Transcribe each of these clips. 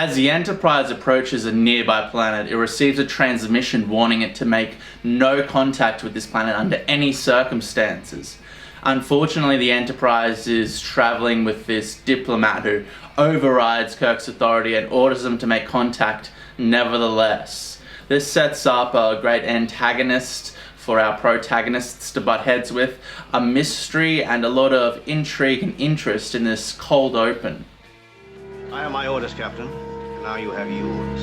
As the Enterprise approaches a nearby planet, it receives a transmission warning it to make no contact with this planet under any circumstances. Unfortunately, the Enterprise is traveling with this diplomat who overrides Kirk's authority and orders him to make contact nevertheless. This sets up a great antagonist for our protagonists to butt heads with, a mystery and a lot of intrigue and interest in this cold open. I have my orders, Captain. Now you have yours.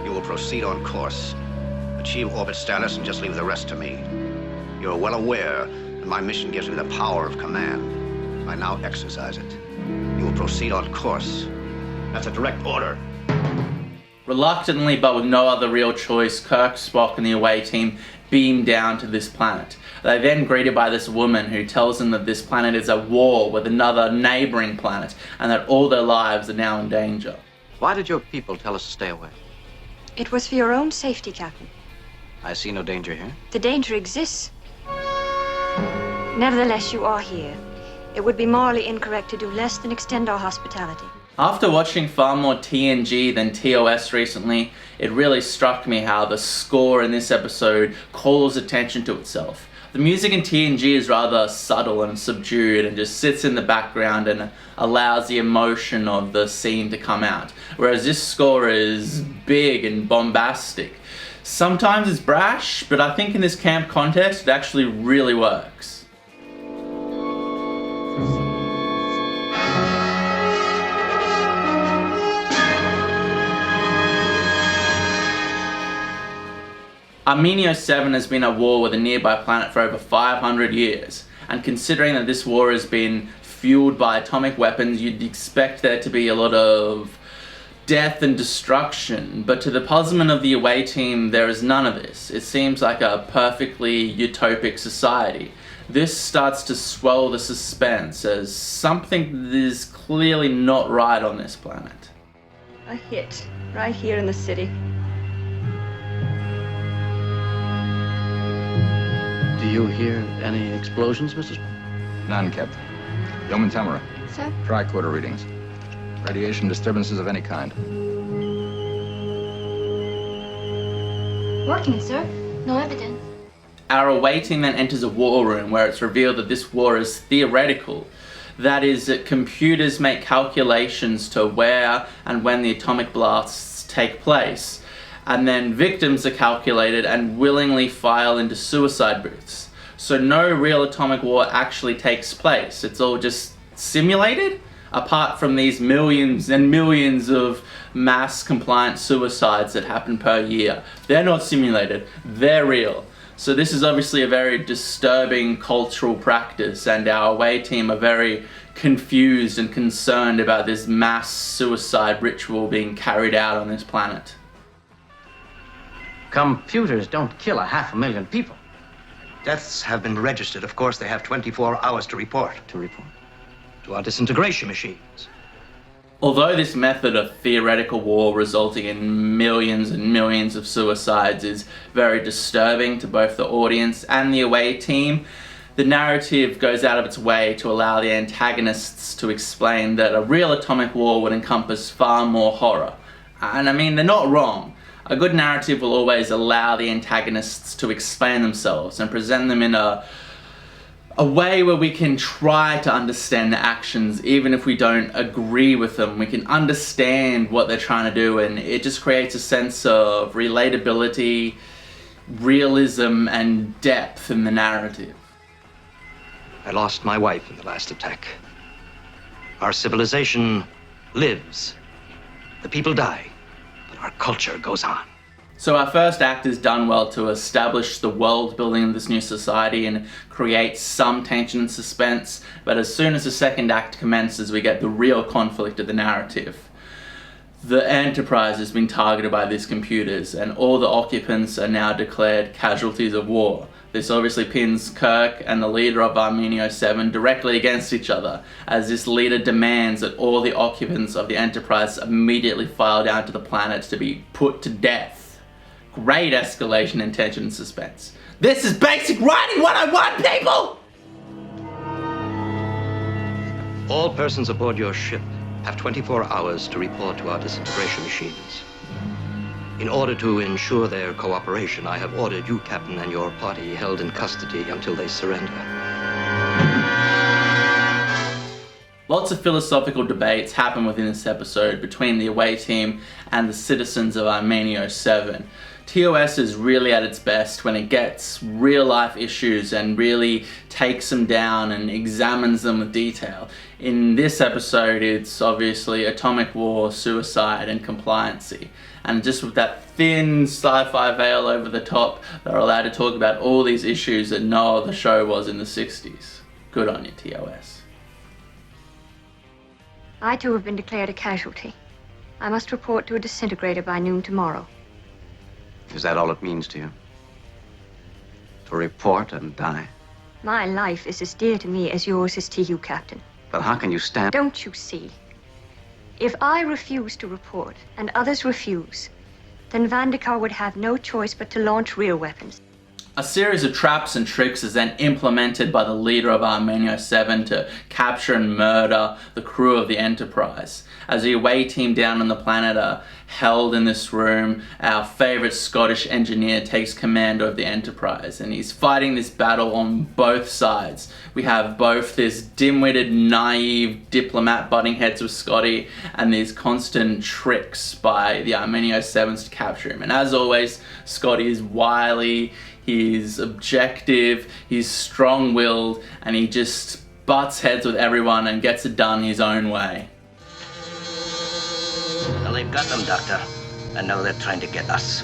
You will proceed on course. Achieve orbit status and just leave the rest to me. You're well aware that my mission gives me the power of command. I now exercise it. You will proceed on course. That's a direct order. Reluctantly, but with no other real choice, Kirk, Spock, and the away team beam down to this planet. They're then greeted by this woman who tells them that this planet is at war with another neighboring planet and that all their lives are now in danger. Why did your people tell us to stay away? It was for your own safety, Captain. I see no danger here. The danger exists. Nevertheless, you are here. It would be morally incorrect to do less than extend our hospitality. After watching far more TNG than TOS recently, it really struck me how the score in this episode calls attention to itself. The music in TNG is rather subtle and subdued and just sits in the background and allows the emotion of the scene to come out. Whereas this score is big and bombastic. Sometimes it's brash, but I think in this camp context it actually really works. Armenio 7 has been at war with a nearby planet for over 500 years, and considering that this war has been fueled by atomic weapons, you'd expect there to be a lot of death and destruction, but to the puzzlement of the away team, there is none of this. It seems like a perfectly utopic society. This starts to swell the suspense as something that is clearly not right on this planet. A hit, right here in the city. Do you hear any explosions, Mrs. None, Captain. Yeoman Tamara. Sir? Tricorder readings. Radiation disturbances of any kind. Working, sir. No evidence. Our away team then enters a war room where it's revealed that this war is theoretical. That is, that computers make calculations to where and when the atomic blasts take place. And then victims are calculated and willingly file into suicide booths. So no real atomic war actually takes place. It's all just simulated, apart from these millions and millions of mass compliant suicides that happen per year. They're not simulated, they're real. So this is obviously a very disturbing cultural practice, and our away team are very confused and concerned about this mass suicide ritual being carried out on this planet. Computers don't kill 500,000 people. Deaths have been registered. Of course, they have 24 hours to report. To report. To our disintegration machines. Although this method of theoretical war resulting in millions and millions of suicides is very disturbing to both the audience and the away team, the narrative goes out of its way to allow the antagonists to explain that a real atomic war would encompass far more horror. And I mean, they're not wrong. A good narrative will always allow the antagonists to explain themselves and present them in a way where we can try to understand the actions even if we don't agree with them. We can understand what they're trying to do, and it just creates a sense of relatability, realism, and depth in the narrative. I lost my wife in the last attack. Our civilization lives. The people die. Our culture goes on. So our first act is done well to establish the world building of this new society and create some tension and suspense, but as soon as the second act commences, we get the real conflict of the narrative. The Enterprise has been targeted by these computers, and all the occupants are now declared casualties of war. This obviously pins Kirk and the leader of Armenio 7 directly against each other, as this leader demands that all the occupants of the Enterprise immediately file down to the planet to be put to death. Great escalation in tension and suspense. This is basic writing 101, people! All persons aboard your ship have 24 hours to report to our disintegration machines. In order to ensure their cooperation, I have ordered you, Captain, and your party held in custody until they surrender. Lots of philosophical debates happen within this episode between the away team and the citizens of Armenio 7. TOS is really at its best when it gets real life issues and really takes them down and examines them with detail. In this episode, it's obviously atomic war, suicide, and compliancy. And just with that thin sci-fi veil over the top, they're allowed to talk about all these issues that no other show was in the 60s. Good on you, TOS. I too have been declared a casualty. I must report to a disintegrator by noon tomorrow. Is that all it means to you? To report and die? My life is as dear to me as yours is to you, Captain. But how can you stand? Don't you see? If I refuse to report and others refuse, then Vandekar would have no choice but to launch real weapons. A series of traps and tricks is then implemented by the leader of Armenio 7 to capture and murder the crew of the Enterprise. As the away team down on the planet are held in this room, our favourite Scottish engineer takes command of the Enterprise, and he's fighting this battle on both sides. We have both this dim-witted, naive diplomat butting heads with Scotty, and these constant tricks by the Armenio 7s to capture him. And as always, Scotty is wily, he's objective, he's strong-willed, and he just butts heads with everyone and gets it done his own way. Well, they've got them, Doctor. And now they're trying to get us.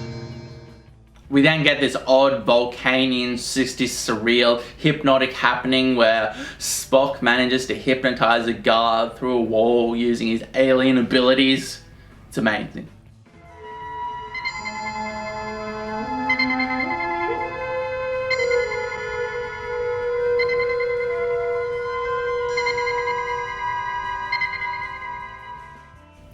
We then get this odd Vulcanian 60s surreal hypnotic happening where Spock manages to hypnotize a guard through a wall using his alien abilities. It's amazing.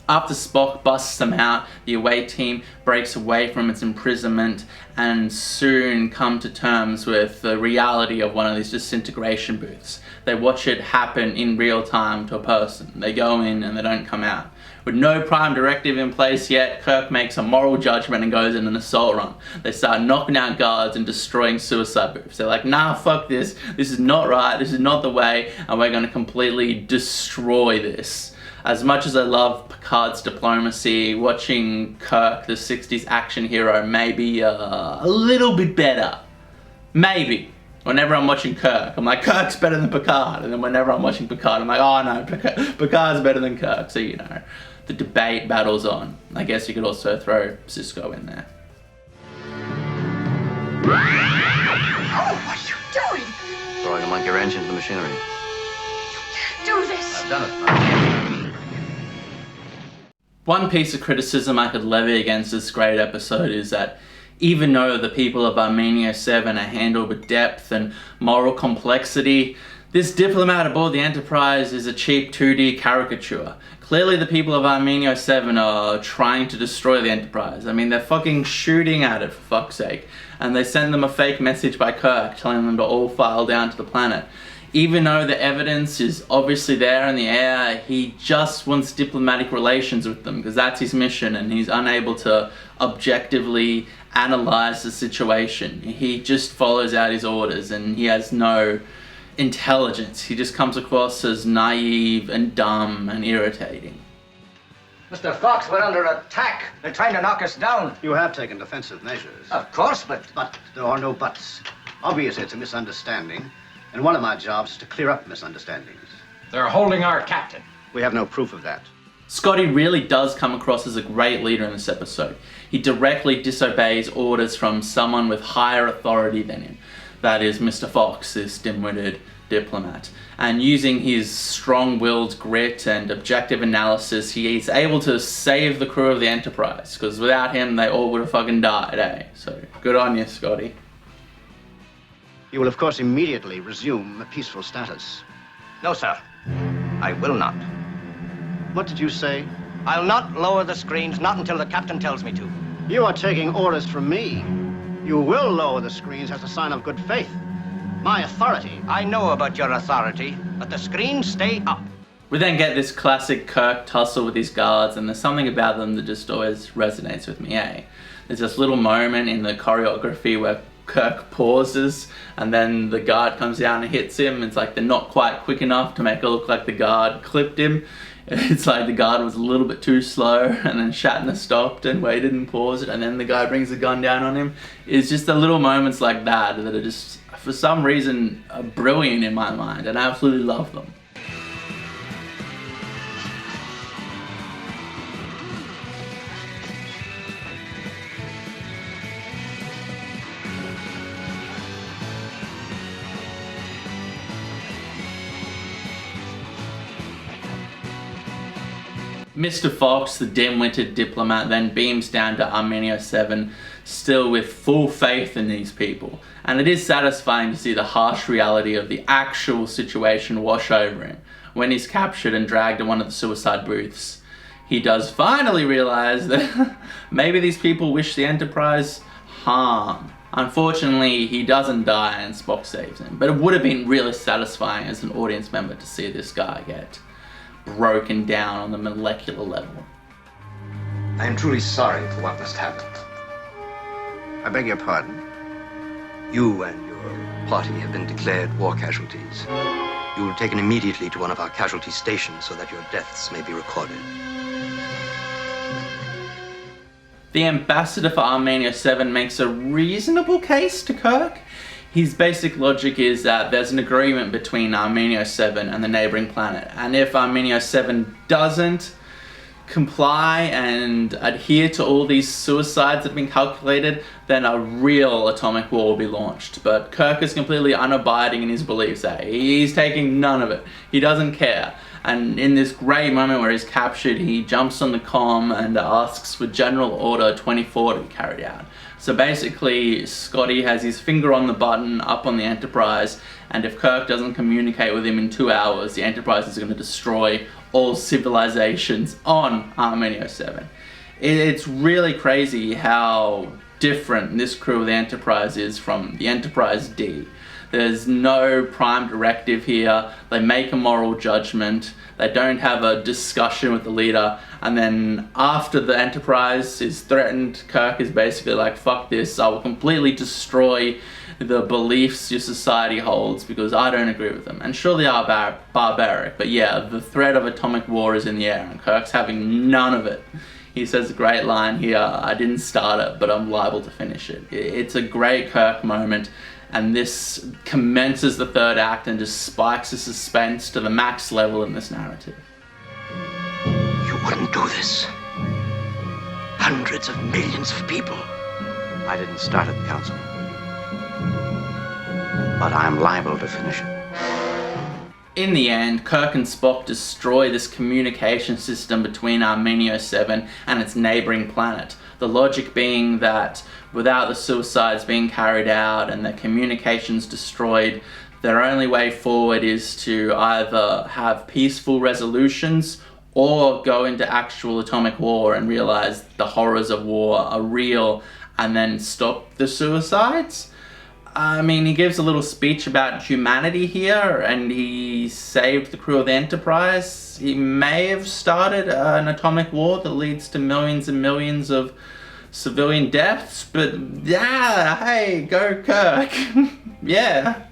After Spock busts them out, the away team breaks away from its imprisonment and soon come to terms with the reality of one of these disintegration booths. They watch it happen in real time to a person. They go in and they don't come out. With no prime directive in place yet, Kirk makes a moral judgment and goes in an assault run. They start knocking out guards and destroying suicide booths. They're like, nah, fuck this. This is not right. This is not the way. And we're going to completely destroy this. As much as I love Picard's diplomacy, watching Kirk, the 60s action hero, maybe a little bit better. Maybe. Whenever I'm watching Kirk, I'm like, Kirk's better than Picard. And then whenever I'm watching Picard, I'm like, oh no, Picard's better than Kirk. So, you know, the debate battles on. I guess you could also throw Cisco in there. Oh, what are you doing? Throwing a monkey wrench into the machinery. Do this! I've done it. One piece of criticism I could levy against this great episode is that even though the people of Armenio 7 are handled with depth and moral complexity, this diplomat aboard the Enterprise is a cheap 2D caricature. Clearly the people of Armenio 7 are trying to destroy the Enterprise. I mean, they're fucking shooting at it, for fuck's sake. And they send them a fake message by Kirk telling them to all file down to the planet. Even though the evidence is obviously there in the air, he just wants diplomatic relations with them because that's his mission, and he's unable to objectively analyze the situation. He just follows out his orders and he has no intelligence. He just comes across as naive and dumb and irritating. Mr. Fox, we're under attack. They're trying to knock us down. You have taken defensive measures. Of course, but... But there are no buts. Obviously, it's a misunderstanding. And one of my jobs is to clear up misunderstandings. They're holding our captain. We have no proof of that. Scotty really does come across as a great leader in this episode. He directly disobeys orders from someone with higher authority than him. That is Mr. Fox, this dim-witted diplomat. And using his strong-willed grit and objective analysis, he is able to save the crew of the Enterprise. Because without him, they all would have fucking died, eh? So, good on you, Scotty. You will, of course, immediately resume a peaceful status. No, sir. I will not. What did you say? I'll not lower the screens, not until the captain tells me to. You are taking orders from me. You will lower the screens as a sign of good faith. My authority. I know about your authority, but the screens stay up. We then get this classic Kirk tussle with his guards, and there's something about them that just always resonates with me, eh? There's this little moment in the choreography where Kirk pauses and then the guard comes down and hits him. It's like they're not quite quick enough to make it look like the guard clipped him. It's like the guard was a little bit too slow, and then Shatner stopped and waited and paused, and then the guy brings the gun down on him. It's just the little moments like that that are just, for some reason, brilliant in my mind, and I absolutely love them. Mr. Fox, the dim-witted diplomat, then beams down to Armenio 7, still with full faith in these people. And it is satisfying to see the harsh reality of the actual situation wash over him. When he's captured and dragged to one of the suicide booths, he does finally realize that maybe these people wish the Enterprise harm. Unfortunately, he doesn't die and Spock saves him. But it would have been really satisfying as an audience member to see this guy get broken down on the molecular level. I am truly sorry for what must happen. I beg your pardon. You and your party have been declared war casualties. You will be taken immediately to one of our casualty stations so that your deaths may be recorded. The ambassador for Armenio 7 makes a reasonable case to Kirk. His basic logic is that there's an agreement between Armenio 7 and the neighboring planet, and if Armenio 7 doesn't comply and adhere to all these suicides that have been calculated, then a real atomic war will be launched. But Kirk is completely unabiding in his beliefs. He's taking none of it. He doesn't care. And in this great moment where he's captured, he jumps on the comm and asks for General Order 24 to be carried out. So basically, Scotty has his finger on the button up on the Enterprise, and if Kirk doesn't communicate with him in 2 hours, the Enterprise is going to destroy all civilizations on Armenio 7. It's really crazy how different this crew of the Enterprise is from the Enterprise D. There's no prime directive here. They make a moral judgment. They don't have a discussion with the leader. And then after the Enterprise is threatened, Kirk is basically like, fuck this, I will completely destroy the beliefs your society holds because I don't agree with them. And sure, they are barbaric, but yeah, the threat of atomic war is in the air and Kirk's having none of it. He says a great line here, I didn't start it, but I'm liable to finish it. It's a great Kirk moment. And this commences the third act and just spikes the suspense to the max level in this narrative. You wouldn't do this. Hundreds of millions of people. I didn't start it, Council. But I'm liable to finish it. In the end, Kirk and Spock destroy this communication system between Armenio 7 and its neighboring planet. The logic being that without the suicides being carried out and the communications destroyed, their only way forward is to either have peaceful resolutions or go into actual atomic war and realize the horrors of war are real and then stop the suicides. I mean, he gives a little speech about humanity here, and he saved the crew of the Enterprise. He may have started an atomic war that leads to millions and millions of civilian deaths, but yeah, hey, go Kirk. Yeah.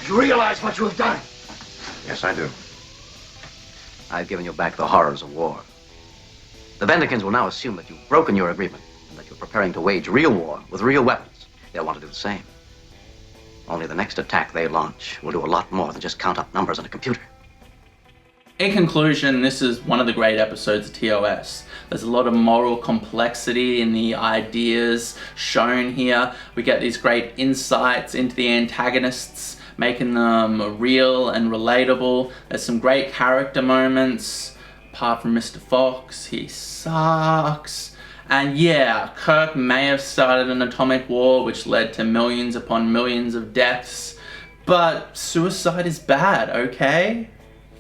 You realize what you have done? Yes, I do. I've given you back the horrors of war. The Vendicans will now assume that you've broken your agreement and that you're preparing to wage real war with real weapons. They'll want to do the same. Only the next attack they launch will do a lot more than just count up numbers on a computer. In conclusion, this is one of the great episodes of TOS. There's a lot of moral complexity in the ideas shown here. We get these great insights into the antagonists, making them real and relatable. There's some great character moments. Apart from Mr. Fox, he sucks. And yeah, Kirk may have started an atomic war which led to millions upon millions of deaths, but suicide is bad, okay?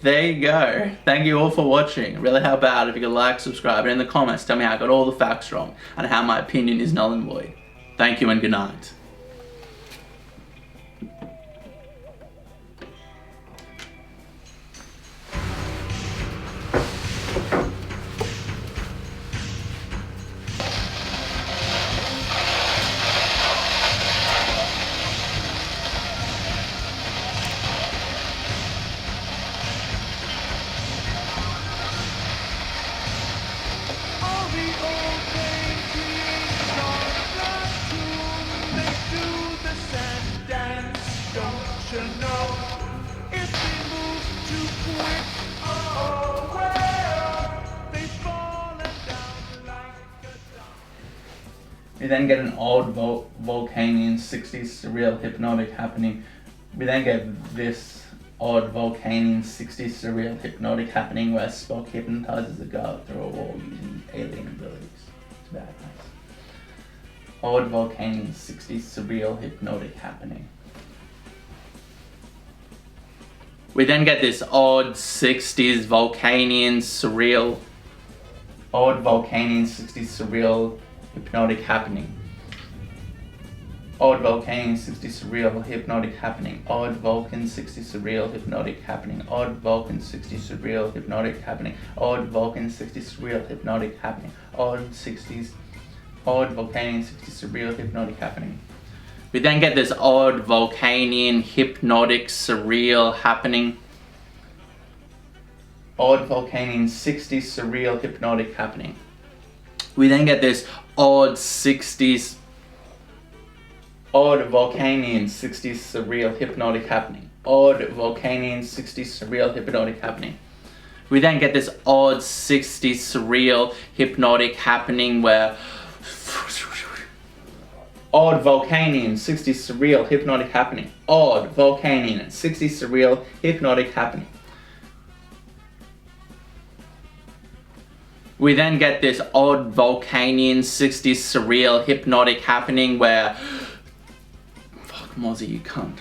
There you go. Thank you all for watching. It really help out if you could like, subscribe, and in the comments tell me how I got all the facts wrong and how my opinion is null and void. Thank you and good night. We then get an odd Vulcanian 60s surreal hypnotic happening. We then get this odd Vulcanian 60s surreal hypnotic happening where Spock hypnotizes the guard through a wall using alien abilities. It's bad, nice. Odd Vulcanian 60s surreal hypnotic happening. We then get this odd 60s Vulcanian surreal. Odd Vulcanian 60s surreal hypnotic happening. Odd Vulcanian 60s surreal hypnotic happening. Odd Vulcan 60s surreal hypnotic happening. Odd Vulcan 60s surreal hypnotic happening. Odd Vulcan 60s surreal hypnotic happening. Odd Vulcanian 60s surreal hypnotic happening. We then get this odd Vulcanian hypnotic surreal happening. Odd Vulcanian 60s surreal hypnotic happening. We then get this odd Vulcanian 60s surreal hypnotic happening. Odd Vulcanian 60s surreal hypnotic happening. We then get this odd 60s surreal hypnotic happening where odd Vulcanian 60s surreal hypnotic happening. Odd Vulcanian 60s surreal hypnotic happening. We then get this odd Vulcanian 60s surreal hypnotic happening where... Fuck Mozzie, you cunt.